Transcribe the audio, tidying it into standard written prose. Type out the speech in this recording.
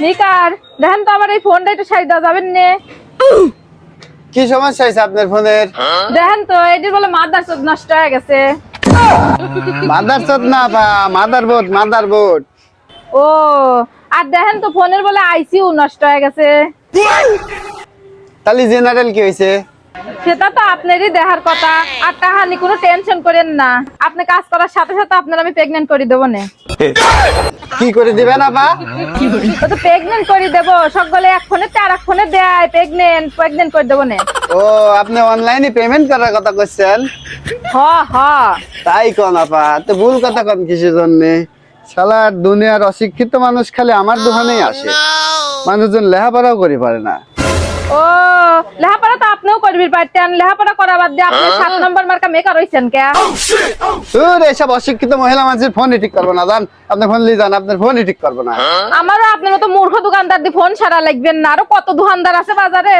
নিকার দেখেন তো আমার এই ফোনটা একটু সাইড দেওয়া যাবেন নে? কি সমস্যা হয়েছে আপনার ফোনের? দেখেন তো এটির বলে মাদারবোর্ড নষ্ট হয়ে গেছে। মাদারবোর্ড না পা, মাদারবোর্ড। ও আর দেখেন তো ফোনের বলে আইসিইউ নষ্ট হয়ে গেছে। তাহলে জেনারেল কি হয়েছে? সেটা তো আপনারই দেখার কথা। আর কাহানি কোনো টেনশন করেন না, আপনি কাজ করার সাথে সাথে আপনার আমি প্রেগনেন্ট করে দেবো না। কি করে দিবেন আপা? ও তো প্রেগনেন্ট করে দেবো, সকলে এক ফোনে আর এক ফোনে দেয়, প্রেগনেন্ট করে দেবো না। ও আপনি অনলাইনে পেমেন্ট করার কথা কইছেন? হ হ তাই কোন আপা, তো ভুল কথা কোন কিসের জন্য? শালার দুনিয়ার অশিক্ষিত মানুষ খালি আমার দোকানেই আসে, মানুষজন লেখাপড়াও করি পারে না। ও লেখাপড়া তো আপনিও করবি পারতেন, লেখাপড়া করা বাদ দিয়ে আপনি 7 নম্বর মার্কা মেকার হইছেন কে? তোর এসব অশিক্ষিত মহিলা মানুষের ফোনই ঠিক করবো না, জান আপনি ফোন নিয়ে যান, আপনার ফোনই ঠিক করবো না। আমারও আপনার মতো মূর্খ দোকানদার দিয়ে ফোন সারা লাগবেন না, আরো কত দোকানদার আছে বাজারে।